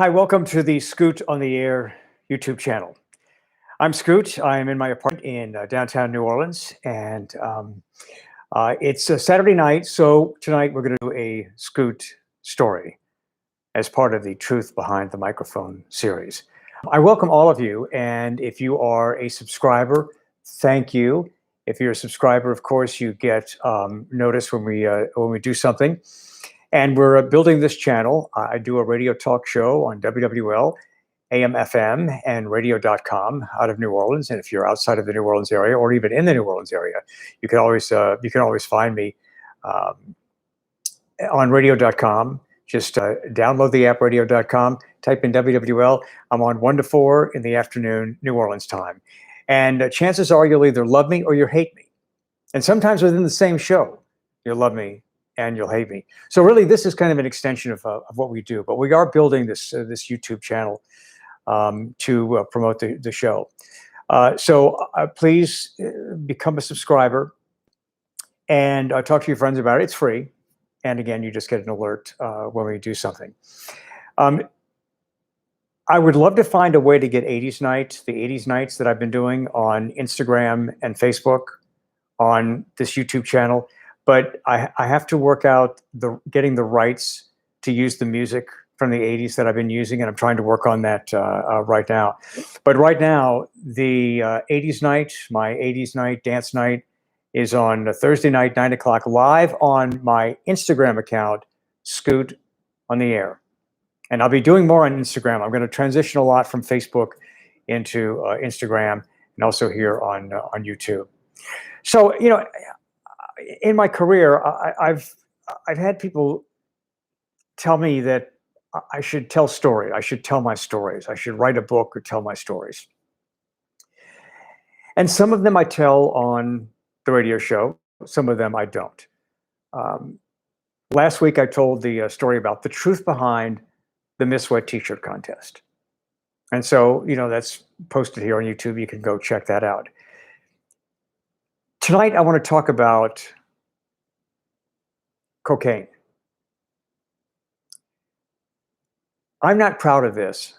Hi, welcome to the Scoot on the Air YouTube channel. I'm Scoot. I am in my apartment in downtown New Orleans, and it's a Saturday night. So tonight we're going to do a Scoot story as part of the Truth Behind the Microphone series. I welcome all of you, and if you are a subscriber, thank you. If you're a subscriber, of course, you get notice when we do something. And we're building this channel. I do a radio talk show on WWL, AM, FM, and radio.com out of New Orleans. And if you're outside of the New Orleans area, or even in the New Orleans area, you can always find me on radio.com. Just download the app, radio.com, type in WWL. I'm on 1 to 4 in the afternoon, New Orleans time. And chances are you'll either love me or you'll hate me. And sometimes within the same show, you'll love me and you'll hate me. So really, this is kind of an extension of what we do. But we are building this YouTube channel to promote the show. So please become a subscriber and talk to your friends about it. It's free. And again, you just get an alert when we do something. I would love to find a way to get 80s nights, the 80s nights that I've been doing on Instagram and Facebook on this YouTube channel. But I have to work out getting the rights to use the music from the 80s that I've been using, and I'm trying to work on that right now. But right now, the 80s night, my 80s night, dance night, is on a Thursday night, 9 o'clock, live on my Instagram account, Scoot on the Air. And I'll be doing more on Instagram. I'm going to transition a lot from Facebook into Instagram, and also here on YouTube. So, you know, in my career, I've had people tell me that I should tell stories. I should tell my stories. I should write a book or tell my stories. And some of them I tell on the radio show. Some of them I don't. Last week I told the story about the truth behind the Miss Wet T-shirt contest. And so, you know, that's posted here on YouTube. You can go check that out. Tonight, I want to talk about cocaine. I'm not proud of this,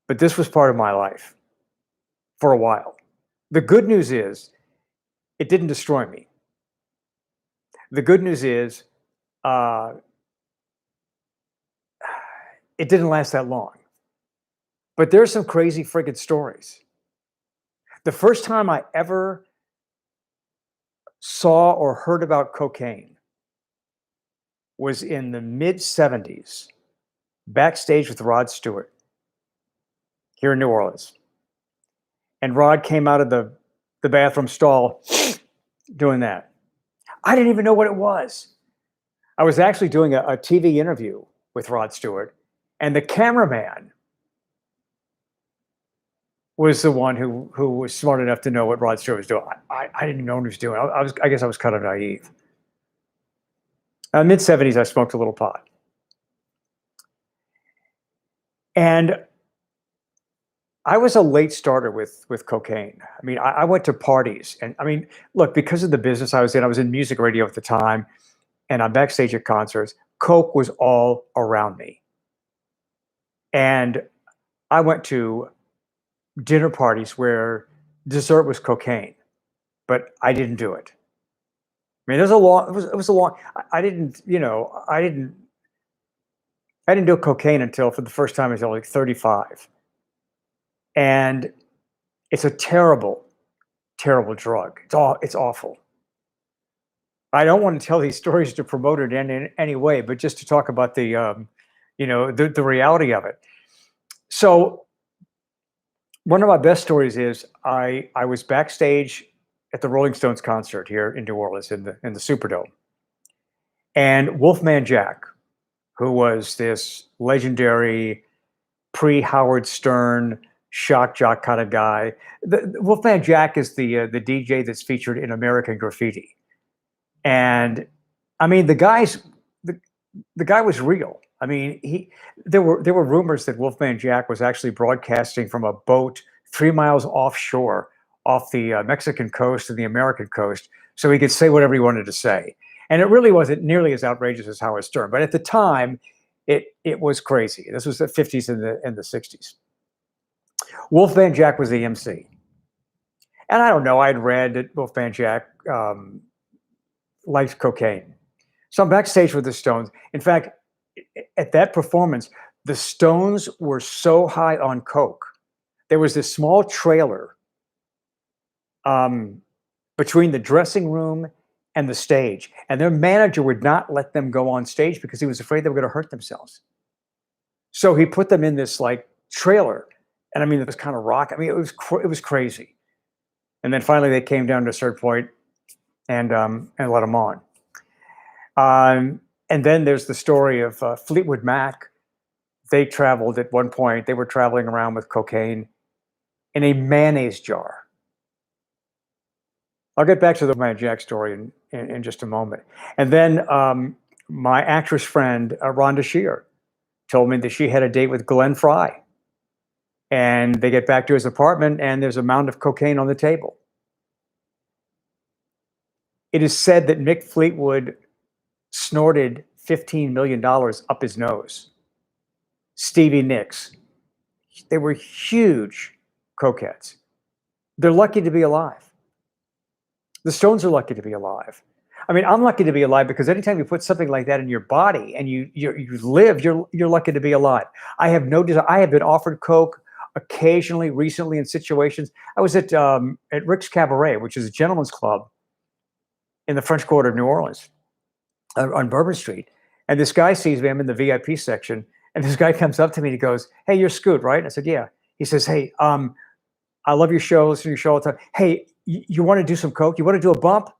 but this was part of my life for a while. The good news is it didn't destroy me. The good news is it didn't last that long. But there's some crazy friggin' stories. The first time I ever saw or heard about cocaine was in the mid-70s, backstage with Rod Stewart here in New Orleans. And Rod came out of the bathroom stall doing that. I didn't even know what it was. I was actually doing a TV interview with Rod Stewart, and the cameraman was the one who was smart enough to know what Rod Stewart was doing. I didn't even know what he was doing. I guess I was kind of naive. Mid-70s, I smoked a little pot. And I was a late starter with cocaine. I mean, I went to parties. And I mean, look, because of the business I was in music radio at the time, and I'm backstage at concerts, coke was all around me. And I went to dinner parties where dessert was cocaine, but I didn't do it. I mean, it was a long, I didn't do cocaine until for the first time until like 35. And it's a terrible, terrible drug. It's awful. I don't want to tell these stories to promote it in any way, but just to talk about the reality of it. So one of my best stories is I was backstage at the Rolling Stones concert here in New Orleans in the Superdome. And Wolfman Jack, who was this legendary pre-Howard Stern shock jock kind of guy. Wolfman Jack is the DJ that's featured in American Graffiti. And I mean, the guy was real. I mean, there were rumors that Wolfman Jack was actually broadcasting from a boat 3 miles offshore, off the Mexican coast and the American coast, so he could say whatever he wanted to say. And it really wasn't nearly as outrageous as Howard Stern. But at the time, It was crazy. This was the 50s and the 60s. Wolfman Jack was the MC. And I don't know, I'd read that Wolfman Jack liked cocaine. So I'm backstage with the Stones. In fact, at that performance, the Stones were so high on coke. There was this small trailer between the dressing room and the stage, and their manager would not let them go on stage because he was afraid they were going to hurt themselves. So he put them in this like trailer, and I mean, it was kind of rock. I mean, it was crazy. And then finally, they came down to a certain point and let them on. And then there's the story of Fleetwood Mac. They traveled at one point. They were traveling around with cocaine in a mayonnaise jar. I'll get back to the Wolfman Jack story in just a moment. And then my actress friend, Rhonda Shear, told me that she had a date with Glenn Frey. And they get back to his apartment, and there's a mound of cocaine on the table. It is said that Mick Fleetwood snorted $15 million up his nose. Stevie Nicks. They were huge cokeheads. They're lucky to be alive. The Stones are lucky to be alive. I mean, I'm lucky to be alive because anytime you put something like that in your body and you live, you're lucky to be alive. I have no desire. I have been offered coke occasionally, recently in situations. I was at Rick's Cabaret, which is a gentleman's club in the French Quarter of New Orleans on Bourbon Street. And this guy sees me. I'm in the VIP section. And this guy comes up to me and he goes, "Hey, you're Scoot, right?" And I said, "Yeah." He says, "Hey, I love your show, listen to your show all the time. Hey, you want to do some coke? You want to do a bump?"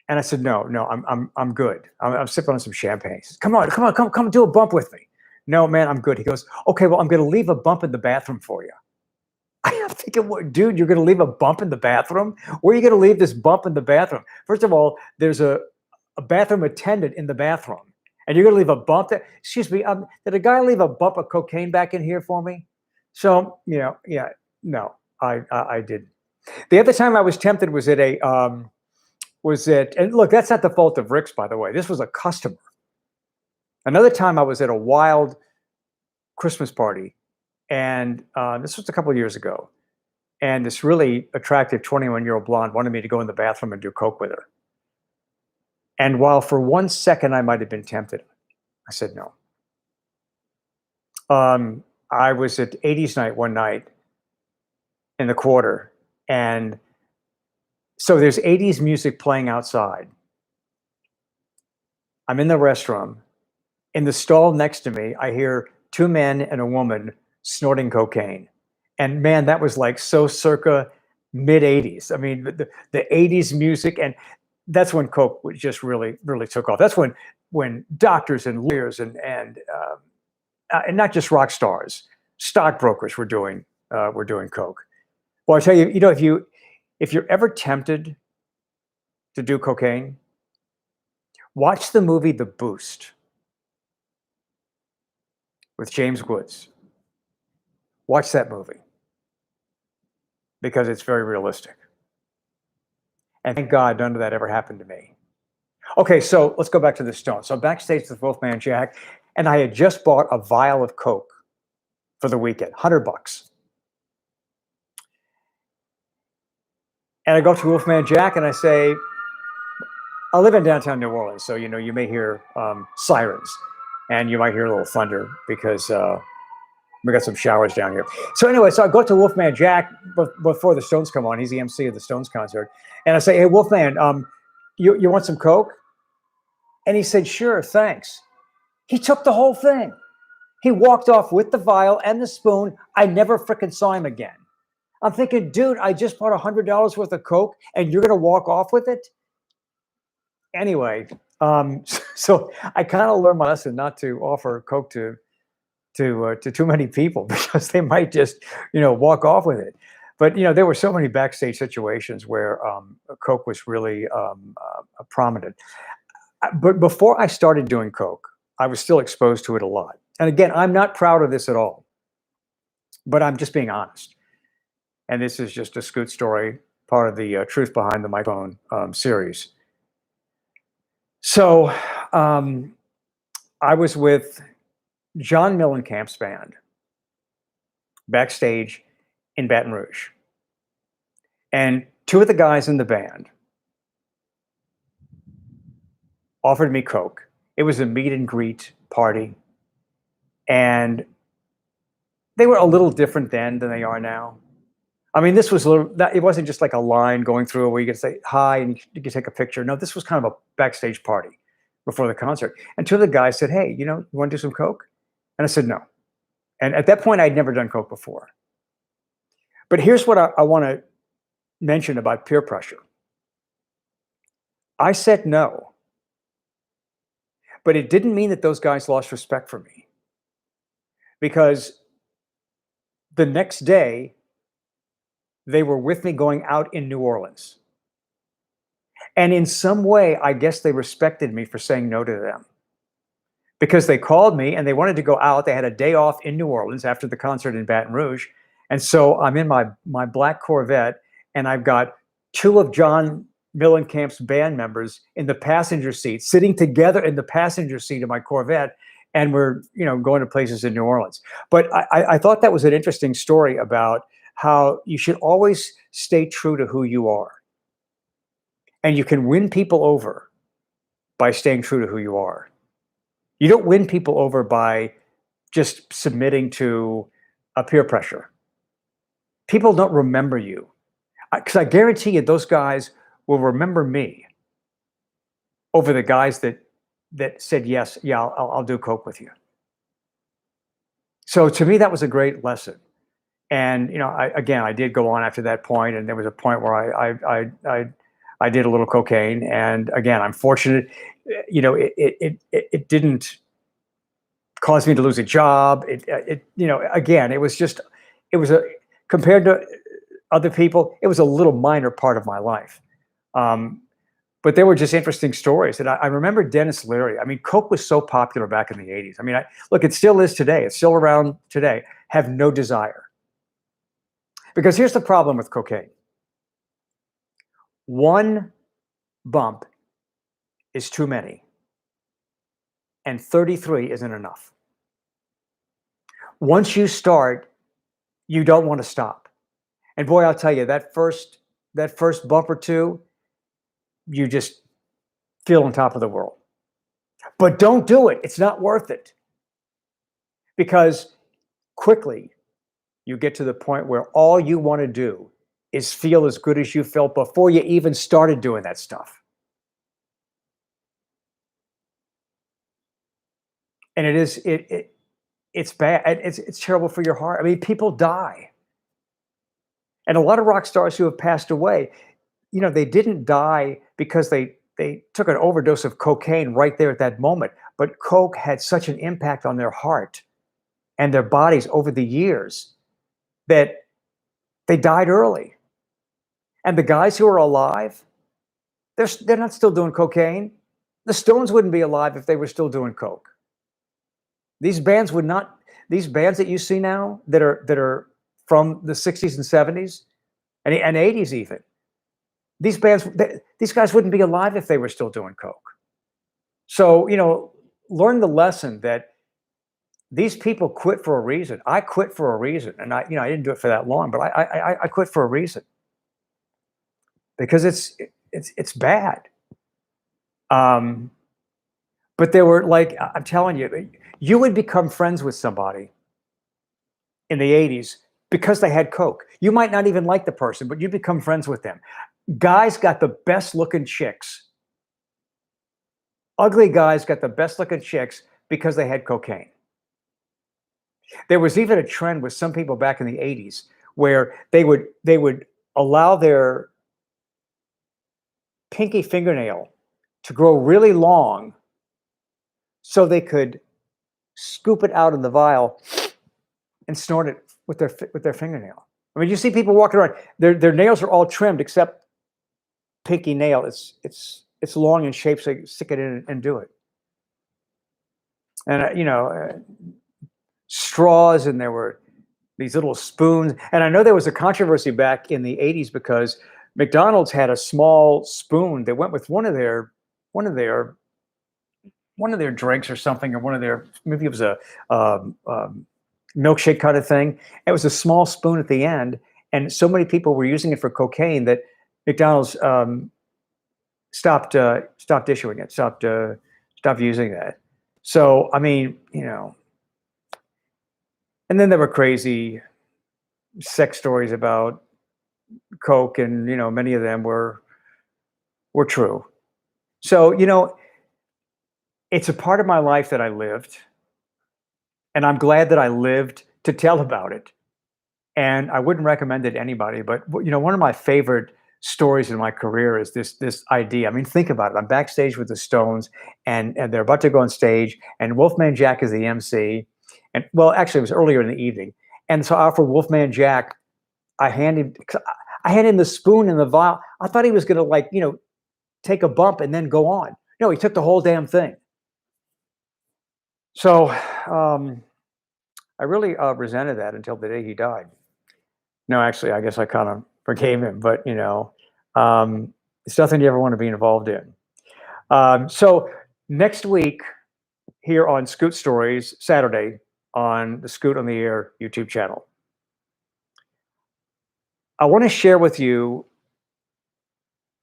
And I said, "No, I'm good. I'm sipping on some champagne." He says, come do a bump with me." "No, man, I'm good." He goes, "Okay, well, I'm going to leave a bump in the bathroom for you." I'm thinking, what, dude, you're going to leave a bump in the bathroom? Where are you going to leave this bump in the bathroom? First of all, there's a bathroom attendant in the bathroom. And you're going to leave a bump there? Excuse me, did a guy leave a bump of cocaine back in here for me? So, yeah, no, I didn't. The other time I was tempted was at and look, that's not the fault of Rick's, by the way. This was a customer. Another time I was at a wild Christmas party, and this was a couple of years ago. And this really attractive 21-year-old blonde wanted me to go in the bathroom and do coke with her. And while for 1 second I might have been tempted, I said no. I was at 80s night one night in the Quarter, and so there's 80s music playing outside. I'm in the restroom. In the stall next to me, I hear two men and a woman snorting cocaine. And man, that was like so circa mid 80s. I mean, the 80s music, and that's when coke just really took off. That's when doctors and lawyers and not just rock stars, stockbrokers were doing coke. Well, I tell you, if you're ever tempted to do cocaine, watch the movie The Boost with James Woods. Watch that movie because it's very realistic. And thank God none of that ever happened to me. Okay, so let's go back to the Stones. So I'm backstage with Wolfman Jack, and I had just bought a vial of coke for the weekend, $100. And I go to Wolfman Jack and I say, I live in downtown New Orleans, so you may hear sirens, and you might hear a little thunder because we got some showers down here. So anyway, so I go to Wolfman Jack before the Stones come on. He's the MC of the Stones concert. And I say, "Hey, Wolfman, you want some coke?" And he said, "Sure, thanks." He took the whole thing. He walked off with the vial and the spoon. I never frickin' saw him again. I'm thinking, dude, I just bought $100 worth of coke and you're going to walk off with it? Anyway, so I kind of learned my lesson not to offer coke to too many people because they might just, walk off with it. But, there were so many backstage situations where coke was really prominent. But before I started doing coke, I was still exposed to it a lot. And again, I'm not proud of this at all, but I'm just being honest. And this is just a Scoot story, part of the Truth Behind the Microphone series. So I was with John Mellencamp's band backstage in Baton Rouge. And two of the guys in the band offered me Coke. It was a meet and greet party. And they were a little different then than they are now. I mean, this was a little, it wasn't just like a line going through where you could say hi and you could take a picture. No, this was kind of a backstage party before the concert. And two of the guys said, hey, you want to do some Coke? And I said, no. And at that point, I'd never done Coke before. But here's what I want to mention about peer pressure. I said no, but it didn't mean that those guys lost respect for me, because the next day they were with me going out in New Orleans. And in some way, I guess they respected me for saying no to them, because they called me and they wanted to go out. They had a day off in New Orleans after the concert in Baton Rouge. And so I'm in my black Corvette, and I've got two of John Mellencamp's band members in the passenger seat, sitting together in the passenger seat of my Corvette, and we're going to places in New Orleans. But I thought that was an interesting story about how you should always stay true to who you are. And you can win people over by staying true to who you are. You don't win people over by just submitting to a peer pressure. People don't remember you, because I guarantee you those guys will remember me over the guys that said yes, yeah, I'll do Coke with you. So to me, that was a great lesson. And I did go on after that point, and there was a point where I did a little cocaine, and again, I'm fortunate. It didn't cause me to lose a job. Again, it was compared to other people, it was a little minor part of my life. But they were just interesting stories. And I remember Dennis Leary. I mean, Coke was so popular back in the 80s. I mean, look, it still is today. It's still around today. Have no desire. Because here's the problem with cocaine. One bump is too many, and 33 isn't enough. Once you start, you don't want to stop. And boy, I'll tell you, that first bump or two, you just feel on top of the world. But don't do it. It's not worth it. Because quickly, you get to the point where all you want to do is feel as good as you felt before you even started doing that stuff. And it's bad. It's terrible for your heart. I mean, people die. And a lot of rock stars who have passed away, they didn't die because they took an overdose of cocaine right there at that moment. But Coke had such an impact on their heart and their bodies over the years that they died early. And the guys who are alive, they're not still doing cocaine. The Stones wouldn't be alive if they were still doing Coke. These bands that you see now that are from the 60s and 70s and 80s even, these guys wouldn't be alive if they were still doing Coke. So, learn the lesson that these people quit for a reason. I quit for a reason. And I didn't do it for that long, but I quit for a reason. Because it's bad. But they were like, I'm telling you, you would become friends with somebody in the 80s because they had Coke. You might not even like the person, but you become friends with them. Guys got the best looking chicks. Ugly guys got the best looking chicks because they had cocaine. There was even a trend with some people back in the 80s where they would allow their pinky fingernail to grow really long so they could scoop it out of the vial and snort it with their fingernail. I mean, you see people walking around, their nails are all trimmed except pinky nail. It's long in shape, so you stick it in and do it. And straws, and there were these little spoons. And I know there was a controversy back in the 80s because McDonald's had a small spoon that went with one of their one of their drinks or something, or one of their, maybe it was a milkshake kind of thing. It was a small spoon at the end, and so many people were using it for cocaine that McDonald's stopped issuing it, stopped using that. So I mean, and then there were crazy sex stories about coke, and many of them were true. So it's a part of my life that I lived, and I'm glad that I lived to tell about it. And I wouldn't recommend it to anybody. But one of my favorite stories in my career is this idea. I mean, think about it. I'm backstage with the Stones, and they're about to go on stage, and Wolfman Jack is the MC. And well, actually, it was earlier in the evening. And so after Wolfman Jack, I hand him I hand him the spoon and the vial. I thought he was going to take a bump and then go on. No, he took the whole damn thing. So I really resented that until the day he died. No, actually, I guess I kind of forgave him, but it's nothing you ever want to be involved in. So next week here on Scoot Stories, Saturday on the Scoot on the Air YouTube channel, I want to share with you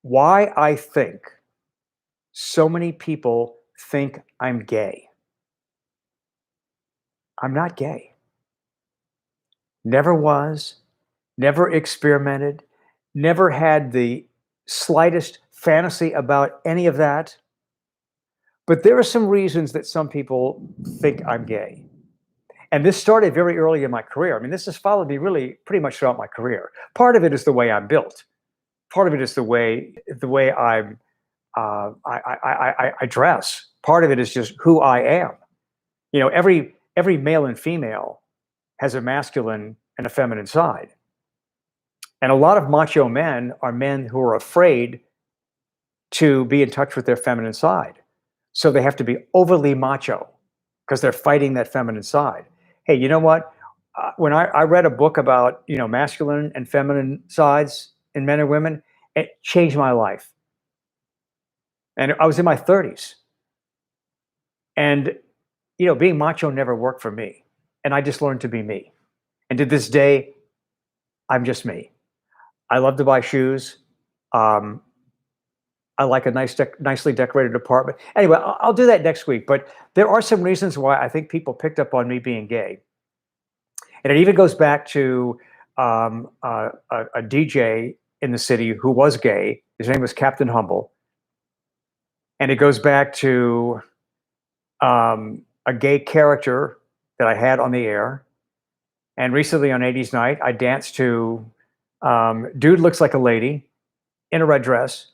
why I think so many people think I'm gay. I'm not gay. Never was, never experimented, never had the slightest fantasy about any of that. But there are some reasons that some people think I'm gay. And this started very early in my career. I mean, this has followed me really pretty much throughout my career. Part of it is the way I'm built. Part of it is the way I dress. Part of it is just who I am. Every male and female has a masculine and a feminine side. And a lot of macho men are men who are afraid to be in touch with their feminine side. So they have to be overly macho because they're fighting that feminine side. Hey, you know what? When I read a book about, masculine and feminine sides in men and women, it changed my life. And I was in my 30s. And, being macho never worked for me. And I just learned to be me. And to this day, I'm just me. I love to buy shoes. I like a nicely decorated apartment. Anyway, I'll do that next week. But there are some reasons why I think people picked up on me being gay. And it even goes back to a DJ in the city who was gay. His name was Captain Humble. And it goes back to a gay character that I had on the air. And recently on 80s Night, I danced to Dude Looks Like a Lady in a red dress.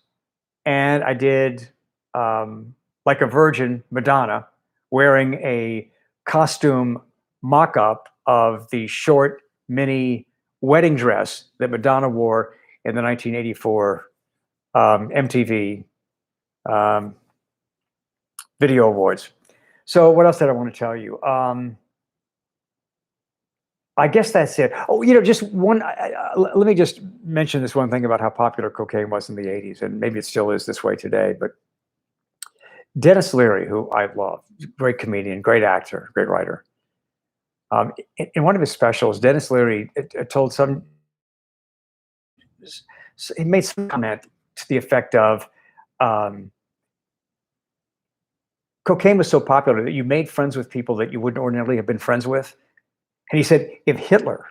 And I did like a virgin Madonna wearing a costume mock-up of the short mini wedding dress that Madonna wore in the 1984 MTV Video Awards. So what else did I want to tell you? I guess that's it. Oh, just one. Let me just mention this one thing about how popular cocaine was in the 80s, and maybe it still is this way today. But Dennis Leary, who I love, great comedian, great actor, great writer. In one of his specials, Dennis Leary told he made some comment to the effect of, cocaine was so popular that you made friends with people that you wouldn't ordinarily have been friends with. And he said, if Hitler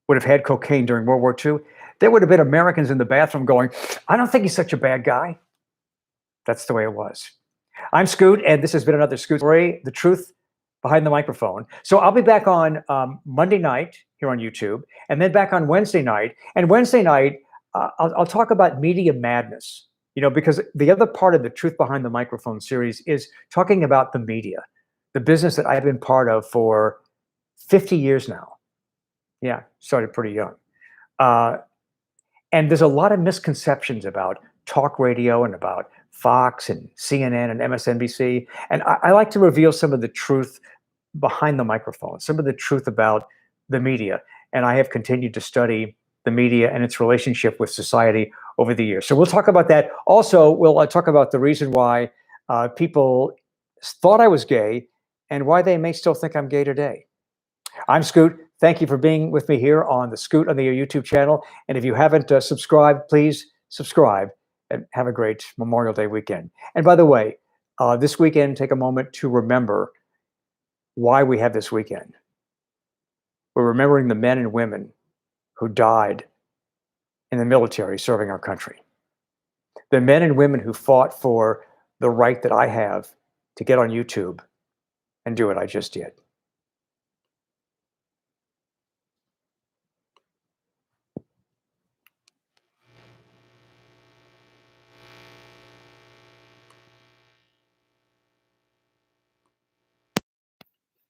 would have had cocaine during World War II, there would have been Americans in the bathroom going, I don't think he's such a bad guy. That's the way it was. I'm Scoot, and this has been another Scoot Story, the truth behind the microphone. So I'll be back on Monday night here on YouTube, and then back on Wednesday night. And Wednesday night, I'll talk about media madness, because the other part of the Truth Behind the Microphone series is talking about the media, the business that I've been part of for 50 years now. Yeah, started pretty young. And there's a lot of misconceptions about talk radio and about Fox and CNN and MSNBC. And I like to reveal some of the truth behind the microphone, some of the truth about the media. And I have continued to study the media and its relationship with society over the years. So we'll talk about that. Also, we'll talk about the reason why people thought I was gay, and why they may still think I'm gay today. I'm Scoot. Thank you for being with me here on the Scoot on the YouTube channel. And if you haven't subscribed, please subscribe and have a great Memorial Day weekend. And by the way, this weekend, take a moment to remember why we have this weekend. We're remembering the men and women who died in the military serving our country. The men and women who fought for the right that I have to get on YouTube and do what I just did.